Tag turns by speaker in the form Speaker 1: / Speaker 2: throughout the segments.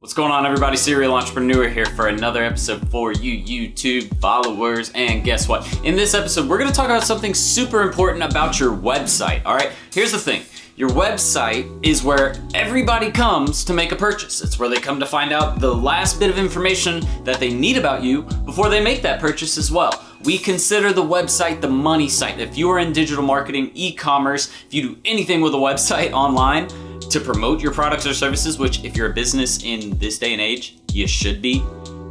Speaker 1: What's going on, everybody? Serial Entrepreneur here for another episode for you YouTube followers. And guess what? In this episode, we're going to talk about something super important about your website. All right, here's the thing. Your website is where everybody comes to make a purchase. It's where they come to find out the last bit of information that they need about you before they make that purchase as well. We consider the website the money site. If you are in digital marketing, e-commerce, if you do anything with a website online to promote your products or services, which if you're a business in this day and age, you should be,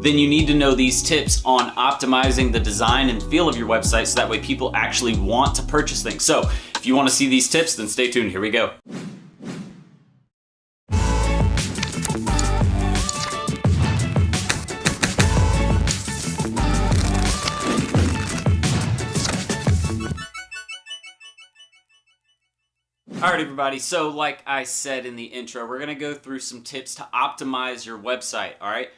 Speaker 1: then you need to know these tips on optimizing the design and feel of your website so that way people actually want to purchase things. So if you want to see these tips, then stay tuned. Here we go. All right, everybody. So like I said in the intro, we're going to go through some tips to optimize your website. All right.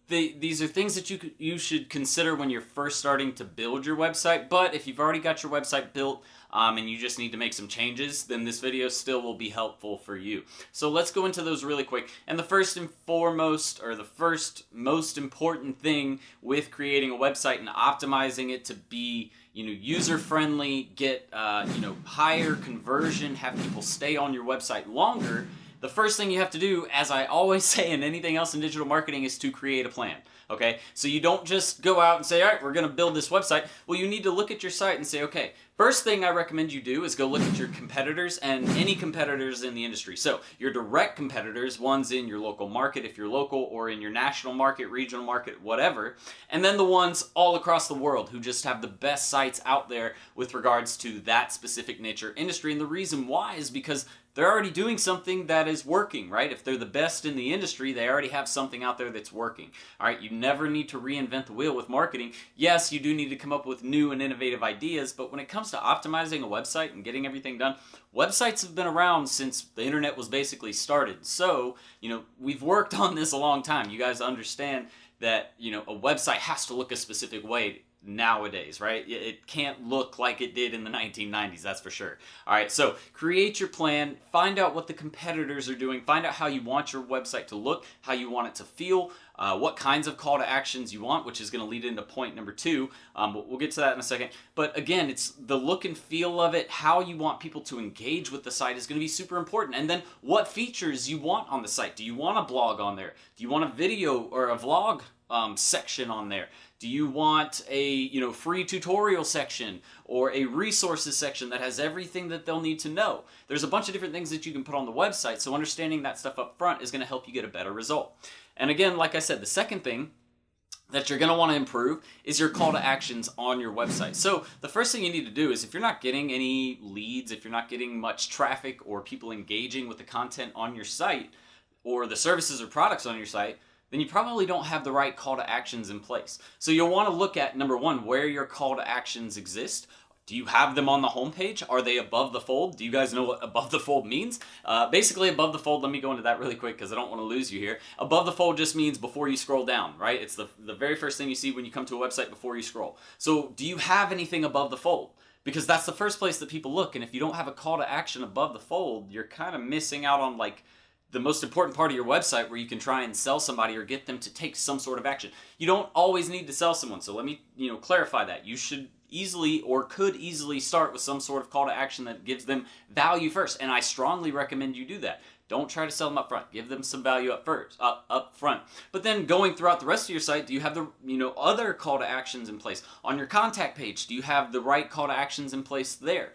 Speaker 1: These are things that you should consider when you're first starting to build your website. But if you've already got your website built and you just need to make some changes, then this video still will be helpful for you. So let's go into those really quick. And the first and foremost, or the first most important thing with creating a website and optimizing it to be user-friendly, get higher conversion, have people stay on your website longer, the first thing you have to do, as I always say in anything else in digital marketing, is to create a plan. Okay, so you don't just go out and say, all right, we're going to build this website. Well, you need to look at your site and say, okay, first thing I recommend you do is go look at your competitors and any competitors in the industry. So your direct competitors, ones in your local market, if you're local, or in your national market, regional market, whatever. And then the ones all across the world who just have the best sites out there with regards to that specific niche or industry. And the reason why is because they're already doing something that is working, right? If they're the best in the industry, they already have something out there that's working. All right, you never need to reinvent the wheel with marketing. Yes, you do need to come up with new and innovative ideas, but when it comes to optimizing a website and getting everything done, websites have been around since the internet was basically started. So, we've worked on this a long time. You guys understand that, a website has to look a specific way nowadays, right? It can't look like it did in the 1990s, that's for sure. All right, so create your plan, find out what the competitors are doing, find out how you want your website to look, how you want it to feel, what kinds of call to actions you want, which is going to lead into point number 2. But we'll get to that in a second. But again, it's the look and feel of it, how you want people to engage with the site is going to be super important. And then what features you want on the site. Do you want a blog on there? Do you want a video or a vlog section on there? Do you want a free tutorial section or a resources section that has everything that they'll need to know? There's a bunch of different things that you can put on the website, so understanding that stuff up front is going to help you get a better result. And again, like I said, the second thing that you're going to want to improve is your call to actions on your website. So the first thing you need to do is, if you're not getting any leads, if you're not getting much traffic or people engaging with the content on your site or the services or products on your site, then you probably don't have the right call to actions in place. So you'll want to look at, number one, where your call to actions exist. Do you have them on the homepage? Are they above the fold? Do you guys know what above the fold means? Basically, above the fold, let me go into that really quick because I don't want to lose you here. Above the fold just means before you scroll down, right? It's the very first thing you see when you come to a website before you scroll. So do you have anything above the fold? Because that's the first place that people look. And if you don't have a call to action above the fold, you're kind of missing out on the most important part of your website where you can try and sell somebody or get them to take some sort of action. You don't always need to sell someone, so let me clarify that. You should easily or could easily start with some sort of call to action that gives them value first, and I strongly recommend you do that. Don't try to sell them up front. Give them some value up front. But then going throughout the rest of your site, do you have the other call to actions in place? On your contact page, do you have the right call to actions in place there?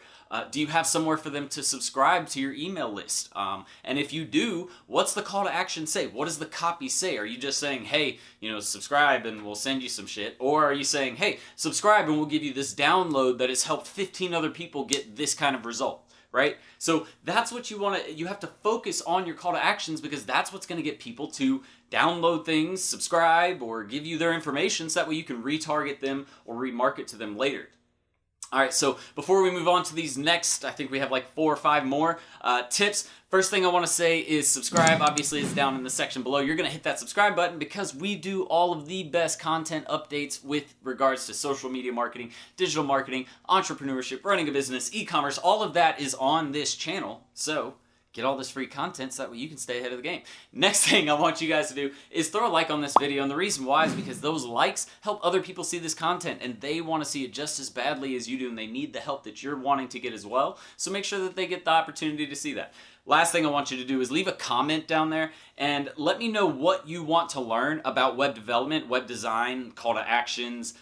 Speaker 1: Do you have somewhere for them to subscribe to your email list? And if you do, what's the call to action say? What does the copy say? Are you just saying, hey, subscribe and we'll send you some shit? Or are you saying, hey, subscribe and we'll give you this download that has helped 15 other people get this kind of result? Right? So that's what you have to focus on your call to actions, because that's what's going to get people to download things, subscribe, or give you their information so that way you can retarget them or remarket to them later. All right, so before we move on to these next, I think we have like 4 or 5 more tips. First thing I want to say is subscribe. Obviously, it's down in the section below. You're going to hit that subscribe button because we do all of the best content updates with regards to social media marketing, digital marketing, entrepreneurship, running a business, e-commerce. All of that is on this channel. So get all this free content so that way you can stay ahead of the game. Next thing I want you guys to do is throw a like on this video, and the reason why is because those likes help other people see this content, and they want to see it just as badly as you do, and they need the help that you're wanting to get as well. So make sure that they get the opportunity to see that. Last thing I want you to do is leave a comment down there and let me know what you want to learn about web development, web design, call to actions,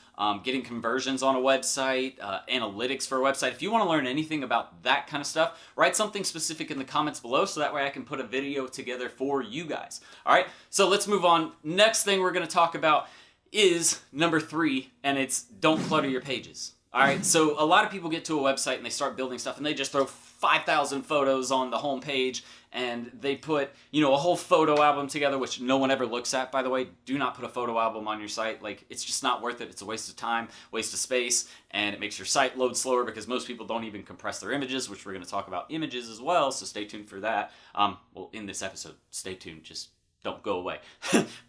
Speaker 1: getting conversions on a website, analytics for a website. If you want to learn anything about that kind of stuff, write something specific in the comments below so that way I can put a video together for you guys. All right, so let's move on. Next thing we're going to talk about is number 3, and it's don't clutter your pages. All right, so a lot of people get to a website and they start building stuff and they just throw 5,000 photos on the home page, and they put, you know, a whole photo album together, which no one ever looks at, by the way. Do not put a photo album on your site. Like, it's just not worth it. It's a waste of time, waste of space, and it makes your site load slower because most people don't even compress their images, which we're going to talk about images as well, so stay tuned for that. Well, in this episode, stay tuned, just don't go away.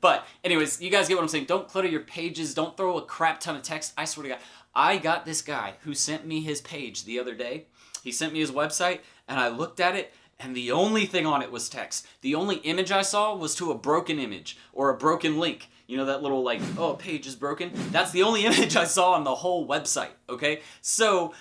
Speaker 1: But anyways, you guys get what I'm saying. Don't clutter your pages. Don't throw a crap ton of text. I swear to God, I got this guy who sent me his page the other day. He sent me his website, and I looked at it, and the only thing on it was text. The only image I saw was to a broken image or a broken link. You know, that little like, oh, a page is broken? That's the only image I saw on the whole website, okay? So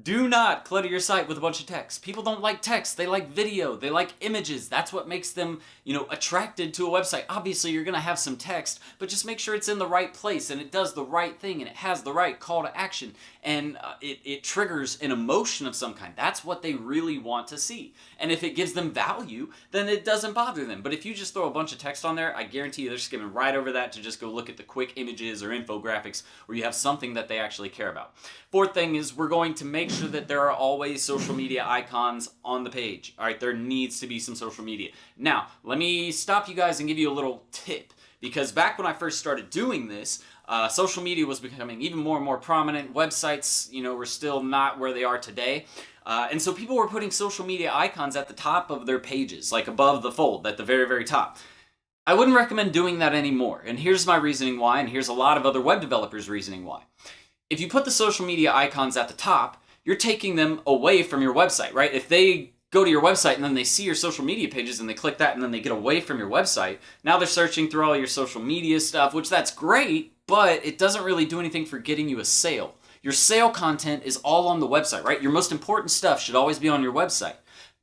Speaker 1: do not clutter your site with a bunch of text. People don't like text. They like video. They like images. That's what makes them, you know, attracted to a website. Obviously, you're going to have some text, but just make sure it's in the right place and it does the right thing and it has the right call to action and it triggers an emotion of some kind. That's what they really want to see. And if it gives them value, then it doesn't bother them. But if you just throw a bunch of text on there, I guarantee you they're skimming right over that to just go look at the quick images or infographics where you have something that they actually care about. Fourth thing is we're going to make sure that there are always social media icons on the page. All right, there needs to be some social media. Now, let me stop you guys and give you a little tip, because back when I first started doing this, social media was becoming even more and more prominent. Websites, you know, were still not where they are today. And so people were putting social media icons at the top of their pages, like above the fold, at the very, very top. I wouldn't recommend doing that anymore. And here's my reasoning why, and here's a lot of other web developers' reasoning why. If you put the social media icons at the top, you're taking them away from your website, right? If they go to your website and then they see your social media pages and they click that and then they get away from your website, now they're searching through all your social media stuff, which that's great, but it doesn't really do anything for getting you a sale. Your sale content is all on the website, right? Your most important stuff should always be on your website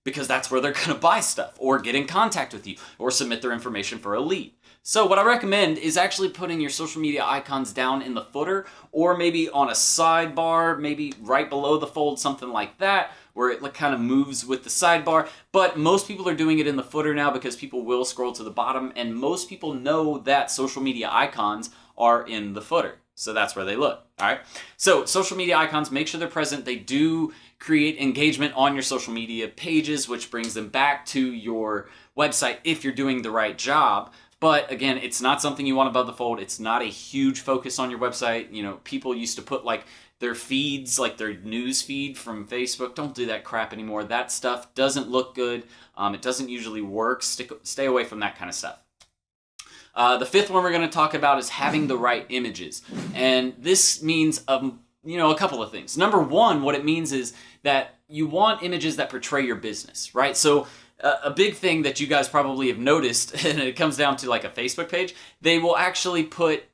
Speaker 1: because that's where they're going to buy stuff or get in contact with you or submit their information for a lead. So what I recommend is actually putting your social media icons down in the footer or maybe on a sidebar, maybe right below the fold, something like that, where it kind of moves with the sidebar. But most people are doing it in the footer now because people will scroll to the bottom, and most people know that social media icons are in the footer. So that's where they look, all right? So social media icons, make sure they're present. They do create engagement on your social media pages, which brings them back to your website if you're doing the right job. But again, it's not something you want above the fold. It's not a huge focus on your website. You know, people used to put like their feeds, like their news feed from Facebook. Don't do that crap anymore. That stuff doesn't look good. It doesn't usually work. Stay away from that kind of stuff. The fifth one we're going to talk about is having the right images. And this means, you know, a couple of things. Number one, what it means is that you want images that portray your business, right? So a big thing that you guys probably have noticed, and it comes down to like a Facebook page, they will actually put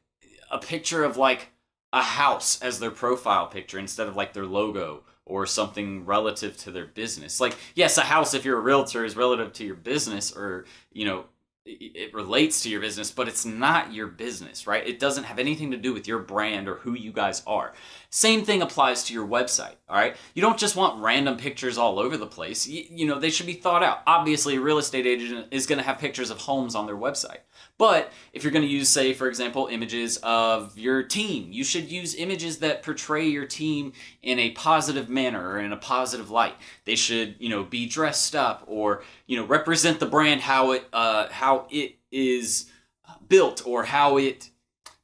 Speaker 1: a picture of like a house as their profile picture instead of like their logo or something relative to their business. Like, yes, a house, if you're a realtor, is relative to your business, or, you know, it relates to your business, but it's not your business, right? It doesn't have anything to do with your brand or who you guys are. Same thing applies to your website, all right? You don't just want random pictures all over the place. You know, they should be thought out. Obviously, a real estate agent is going to have pictures of homes on their website. But if you're going to use, say, for example, images of your team, you should use images that portray your team in a positive manner or in a positive light. They should, you know, be dressed up or, you know, represent the brand how it is built or how it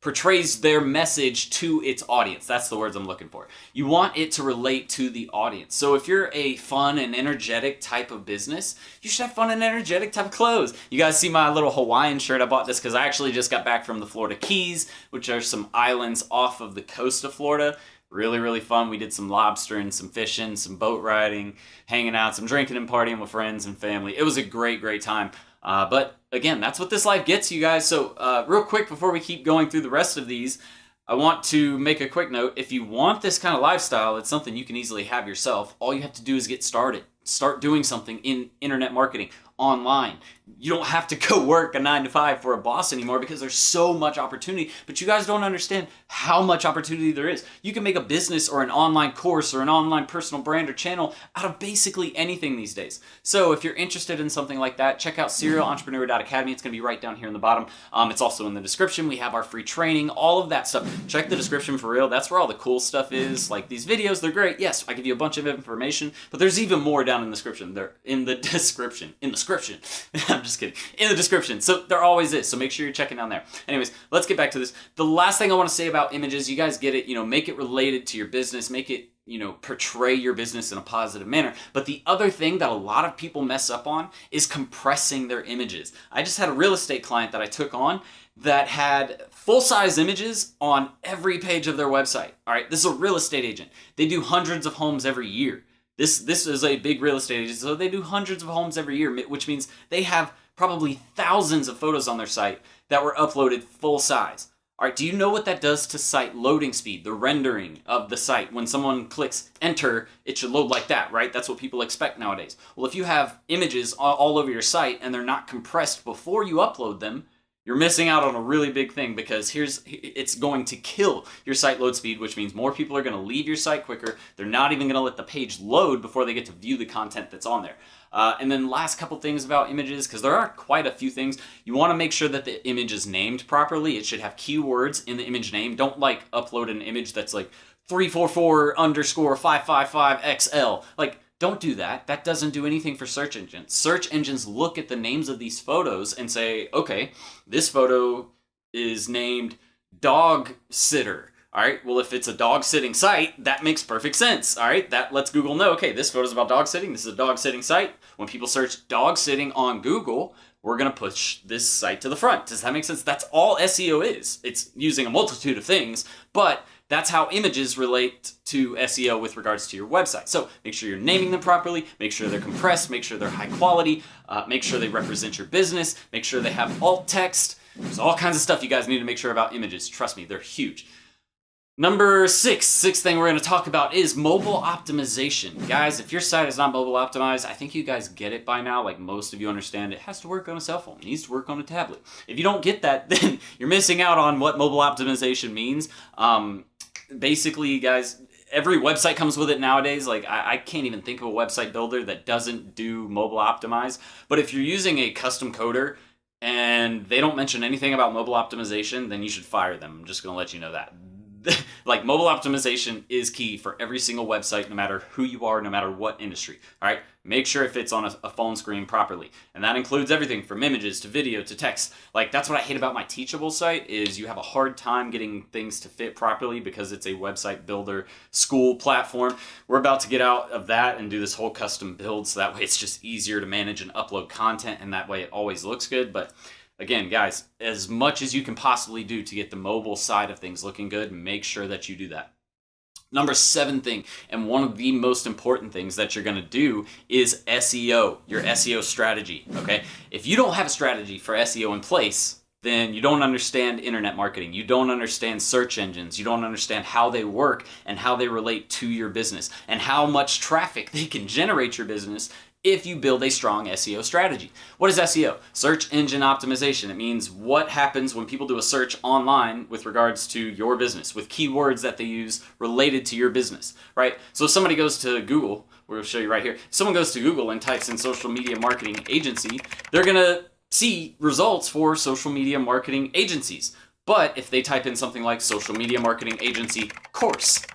Speaker 1: portrays their message to its audience. That's the words I'm looking for. You want it to relate to the audience. So if you're a fun and energetic type of business, you should have fun and energetic type of clothes. You guys see my little Hawaiian shirt? I bought this because I actually just got back from the Florida Keys, which are some islands off of the coast of Florida. Really, really fun. We did some lobstering, some fishing, some boat riding, hanging out, some drinking and partying with friends and family. It was a great, great time. But again, that's what this life gets you guys. So real quick, before we keep going through the rest of these, I want to make a quick note. If you want this kind of lifestyle, it's something you can easily have yourself. All you have to do is get started. Start doing something in internet marketing online. You don't have to go work a 9-to-5 for a boss anymore because there's so much opportunity, but you guys don't understand how much opportunity there is. You can make a business or an online course or an online personal brand or channel out of basically anything these days. So if you're interested in something like that, check out SerialEntrepreneur.academy. It's going to be right down here in the bottom. It's also in the description. We have our free training, all of that stuff. Check the description for real. That's where all the cool stuff is. Like these videos, they're great. Yes, I give you a bunch of information, but there's even more down in the description. They're in the description. I'm just kidding. In the description. So there always is. So make sure you're checking down there. Anyways, let's get back to this. The last thing I want to say about images, you guys get it, make it related to your business, make it, portray your business in a positive manner. But the other thing that a lot of people mess up on is compressing their images. I just had a real estate client that I took on that had full-size images on every page of their website. All right, this is a real estate agent. They do hundreds of homes every year. This is a big real estate agent, so they do hundreds of homes every year, which means they have probably thousands of photos on their site that were uploaded full size. All right, do you know what that does to site loading speed, the rendering of the site? When someone clicks enter, it should load like that, right? That's what people expect nowadays. Well, if you have images all over your site and they're not compressed before you upload them, you're missing out on a really big thing, because it's going to kill your site load speed, which means more people are going to leave your site quicker. They're not even going to let the page load before they get to view the content that's on there. And then last couple things about images, because there are quite a few things. You want to make sure that the image is named properly. It should have keywords in the image name. Don't upload an image that's like 344_555XL. Don't do that. That doesn't do anything for search engines. Search engines look at the names of these photos and say, okay, this photo is named dog sitter. All right, well, if it's a dog sitting site, that makes perfect sense. All right, that lets Google know, okay, this photo's about dog sitting. This is a dog sitting site. When people search dog sitting on Google, we're going to push this site to the front. Does that make sense? That's all SEO is. It's using a multitude of things, but that's how images relate to SEO with regards to your website. So make sure you're naming them properly, make sure they're compressed, make sure they're high quality, make sure they represent your business, make sure they have alt text. There's all kinds of stuff you guys need to make sure about images. Trust me, they're huge. Number sixth thing we're going to talk about is mobile optimization. Guys, if your site is not mobile optimized, I think you guys get it by now. Like most of you understand, it has to work on a cell phone. It needs to work on a tablet. If you don't get that, then you're missing out on what mobile optimization means. Basically, guys, every website comes with it nowadays. Like I can't even think of a website builder that doesn't do mobile optimize. But if you're using a custom coder and they don't mention anything about mobile optimization, then you should fire them. I'm just going to let you know that. Like mobile optimization is key for every single website, no matter who you are, no matter what industry. All right, make sure it fits on a phone screen properly, and that includes everything from images to video to text. Like that's what I hate about my Teachable site, is you have a hard time getting things to fit properly because it's a website builder school platform. We're about to get out of that and do this whole custom build, so that way it's just easier to manage and upload content, and that way it always looks good. But again, guys, as much as you can possibly do to get the mobile side of things looking good, make sure that you do that. Number 7 thing, and one of the most important things that you're going to do, is SEO, your SEO strategy, okay? If you don't have a strategy for SEO in place, then you don't understand internet marketing. You don't understand search engines. You don't understand how they work and how they relate to your business and how much traffic they can generate your business if you build a strong SEO strategy. What is SEO? Search engine optimization. It means what happens when people do a search online with regards to your business, with keywords that they use related to your business, right? So if somebody goes to Google, we're going to show you right here. If someone goes to Google and types in social media marketing agency, they're going to see results for social media marketing agencies. But if they type in something like social media marketing agency course,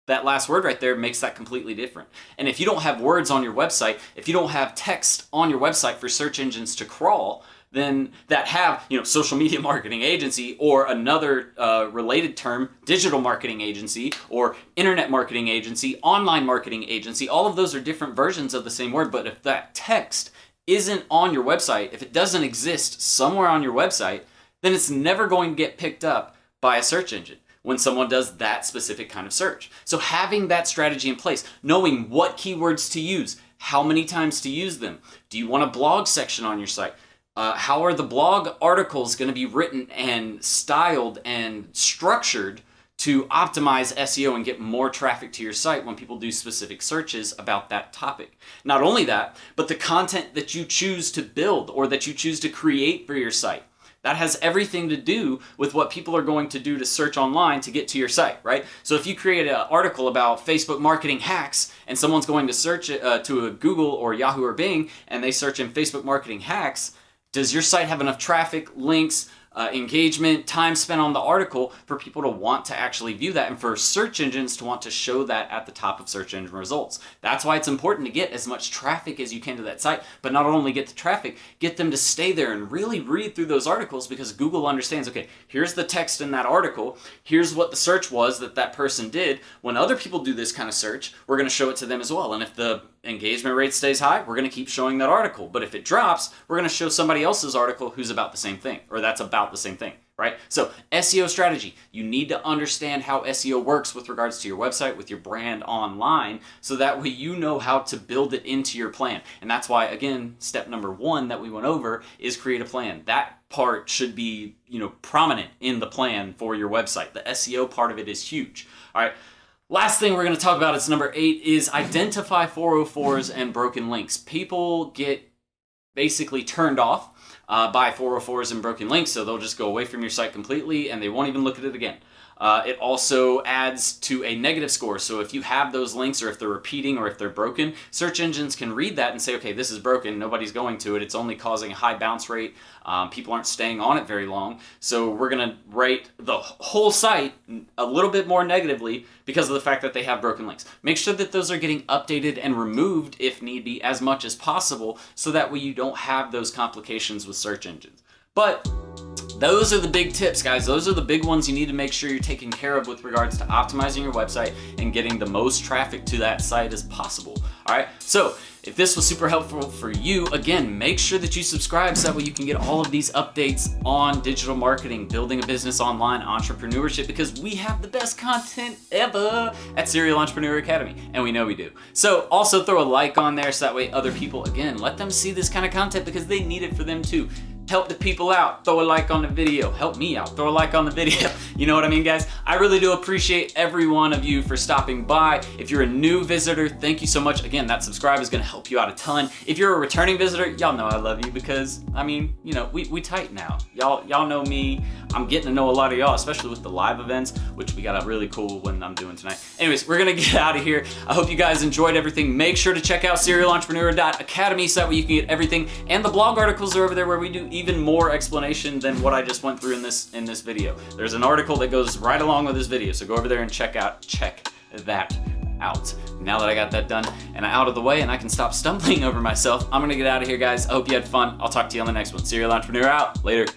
Speaker 1: that last word right there makes that completely different. And if you don't have words on your website, if you don't have text on your website for search engines to crawl, then that have, social media marketing agency, or another related term, digital marketing agency, or internet marketing agency, online marketing agency, all of those are different versions of the same word. But if that text isn't on your website, if it doesn't exist somewhere on your website, then it's never going to get picked up by a search engine. when someone does that specific kind of search. So having that strategy in place, knowing what keywords to use, how many times to use them. Do you want a blog section on your site? How are the blog articles going to be written and styled and structured to optimize SEO and get more traffic to your site when people do specific searches about that topic? Not only that, but the content that you choose to build or that you choose to create for your site. That has everything to do with what people are going to do to search online to get to your site, right? So if you create an article about Facebook marketing hacks and someone's going to search to a Google or Yahoo or Bing and they search in Facebook marketing hacks, does your site have enough traffic, links, engagement, time spent on the article for people to want to actually view that and for search engines to want to show that at the top of search engine results? That's why it's important to get as much traffic as you can to that site, but not only get the traffic, get them to stay there and really read through those articles, because Google understands, okay, here's the text in that article, here's what the search was that person did. When other people do this kind of search, we're going to show it to them as well. And if the engagement rate stays high, we're going to keep showing that article. But if it drops, we're going to show somebody else's article who's about the same thing, or that's about the same thing, right? So SEO strategy, you need to understand how SEO works with regards to your website, with your brand online, so that way you know how to build it into your plan. And that's why, again, step number 1 that we went over is create a plan. That part should be, prominent in the plan for your website. The SEO part of it is huge. All right. Last thing we're going to talk about is number 8 is identify 404s and broken links. People get basically turned off by 404s and broken links, so they'll just go away from your site completely and they won't even look at it again. It also adds to a negative score. So if you have those links, or if they're repeating, or if they're broken, search engines can read that and say, okay, this is broken, nobody's going to it, it's only causing a high bounce rate, people aren't staying on it very long, so we're going to rate the whole site a little bit more negatively because of the fact that they have broken links. Make sure that those are getting updated and removed if need be as much as possible, so that way you don't have those complications with search engines. But those are the big tips, guys. Those are the big ones you need to make sure you're taking care of with regards to optimizing your website and getting the most traffic to that site as possible. All right, so if this was super helpful for you, again, make sure that you subscribe so that way you can get all of these updates on digital marketing, building a business online, entrepreneurship, because we have the best content ever at Serial Entrepreneur Academy, and we know we do. So also throw a like on there so that way other people, again, let them see this kind of content because they need it for them too. Help the people out, throw a like on the video. Help me out, throw a like on the video. You know what I mean, guys? I really do appreciate every one of you for stopping by. If you're a new visitor, thank you so much. Again, that subscribe is gonna help you out a ton. If you're a returning visitor, y'all know I love you because, we tight now. Y'all know me. I'm getting to know a lot of y'all, especially with the live events, which we got a really cool one I'm doing tonight. Anyways, we're gonna get out of here. I hope you guys enjoyed everything. Make sure to check out SerialEntrepreneur.academy so that way you can get everything. And the blog articles are over there where we do even more explanation than what I just went through in this video. There's an article that goes right along with this video, so go over there and check that out. Now that I got that done and out of the way and I can stop stumbling over myself, I'm gonna get out of here, guys. I hope you had fun. I'll talk to you on the next one. Serial Entrepreneur out. Later.